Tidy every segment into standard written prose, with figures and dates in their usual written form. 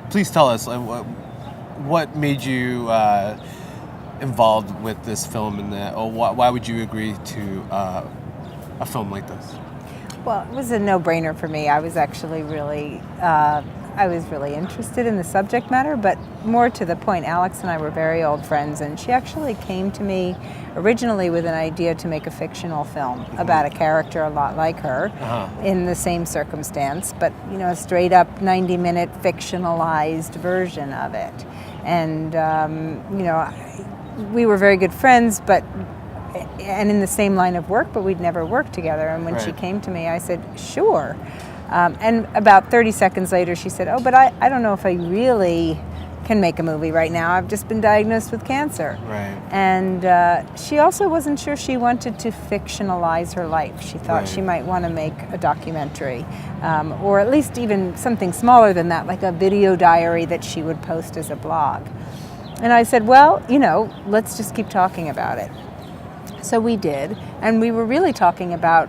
please tell us what made you involved with this film, and why would you agree to a film like this? Well, it was a no-brainer for me. I was actually really, really interested in the subject matter, but more to the point, Alex and I were very old friends, and she actually came to me originally with an idea to make a fictional film about a character a lot like her in the same circumstance, but a straight up 90-minute fictionalized version of it. And we were very good friends, and in the same line of work, but we'd never worked together. And when she came to me, I said, sure. And about 30 seconds later, she said, oh, but I don't know if I really can make a movie right now. I've just been diagnosed with cancer. Right. And she also wasn't sure she wanted to fictionalize her life. She thought she might want to make a documentary, or at least even something smaller than that, like a video diary that she would post as a blog. And I said, well, let's just keep talking about it. So we did, and we were really talking about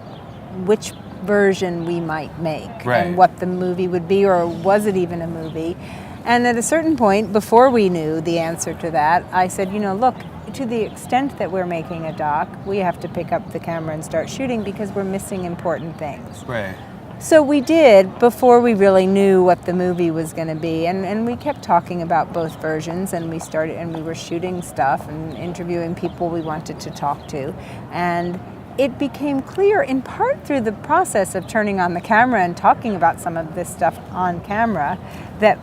which version we might make and what the movie would be, or was it even a movie? And at a certain point, before we knew the answer to that, I said, look, to the extent that we're making a doc, we have to pick up the camera and start shooting because we're missing important things. Right. So we did before we really knew what the movie was going to be, and we kept talking about both versions, and we were shooting stuff and interviewing people we wanted to talk to, and it became clear, in part through the process of turning on the camera and talking about some of this stuff on camera, that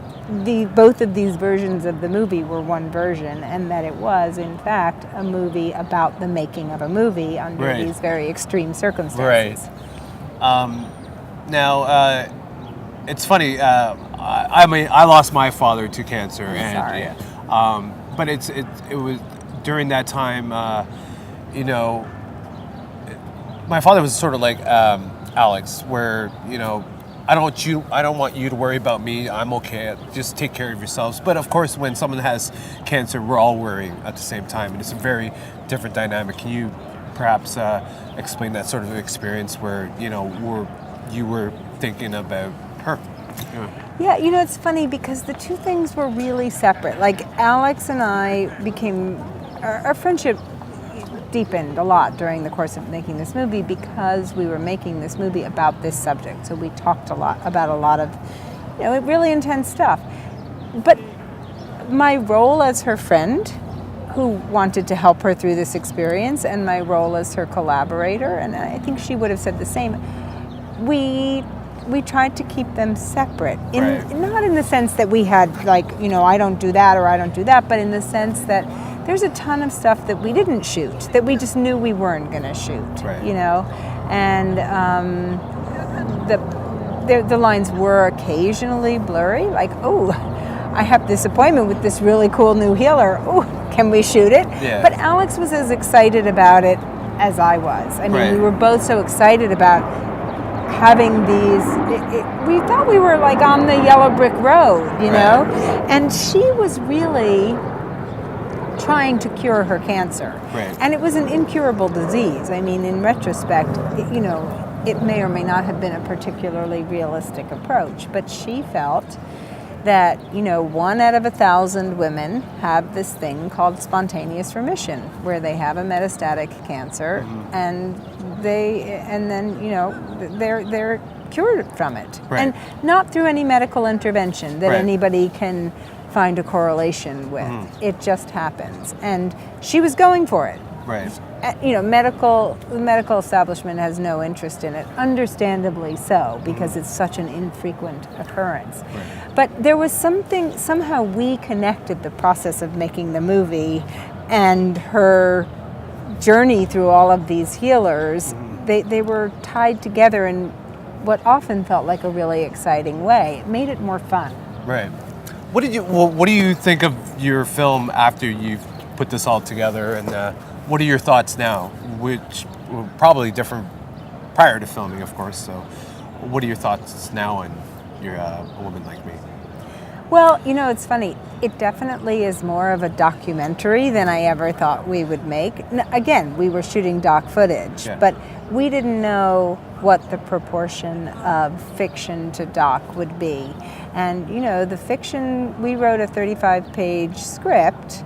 both of these versions of the movie were one version, and that it was, in fact, a movie about the making of a movie under these very extreme circumstances. Right. Now, it's funny. I lost my father to cancer, but it was during that time. My father was sort of like Alex, where I don't want you to worry about me. I'm okay. Just take care of yourselves. But of course, when someone has cancer, we're all worrying at the same time, and it's a very different dynamic. Can you perhaps explain that sort of experience where you were thinking about her? Yeah, it's funny because the two things were really separate. Like Alex and I our friendship deepened a lot during the course of making this movie because we were making this movie about this subject. So we talked a lot about a lot of, really intense stuff. But my role as her friend, who wanted to help her through this experience, and my role as her collaborator, and I think she would have said the same, we tried to keep them separate. Not in the sense that we had I don't do that or I don't do that, but in the sense that there's a ton of stuff that we didn't shoot, that we just knew we weren't going to shoot, and the lines were occasionally blurry, like, oh, I have this appointment with this really cool new healer. Oh, can we shoot it? Yeah. But Alex was as excited about it as I was. I mean, we were both so excited about having these, we thought we were like on the yellow brick road, and she was really trying to cure her cancer. And it was an incurable disease. I mean, in retrospect, it may or may not have been a particularly realistic approach, but she felt that 1 out of 1,000 women have this thing called spontaneous remission, where they have a metastatic cancer, and then they're cured from it, and not through any medical intervention that anybody can find a correlation with. It just happens, and she was going for it. The medical establishment has no interest in it, understandably so, because it's such an infrequent occurrence. But there was somehow we connected the process of making the movie and her journey through all of these healers. They were tied together in what often felt like a really exciting way. It made it more fun. Right. What do you think of your film after you've put this all together, and what are your thoughts now, which were probably different prior to filming, of course, so what are your thoughts now on your A Woman Like Me? Well, it's funny. It definitely is more of a documentary than I ever thought we would make. Again, we were shooting doc footage, but we didn't know what the proportion of fiction to doc would be. And, you know, the fiction, we wrote a 35-page script,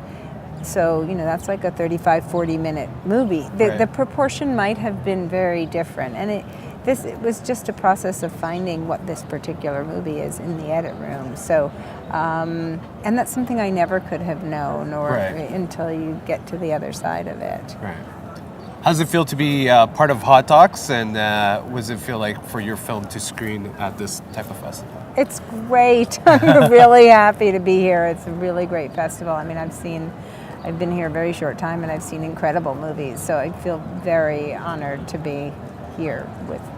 so, you know, that's like a 35, 40-minute movie. The proportion might have been very different. And it was just a process of finding what this particular movie is in the edit room. So, and that's something I never could have known until you get to the other side of it. Right. How does it feel to be part of Hot Docs, and what does it feel like for your film to screen at this type of festival? It's great. I'm really happy to be here. It's a really great festival. I mean, I've been here a very short time, and I've seen incredible movies, so I feel very honored to be here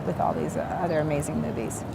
with all these other amazing movies.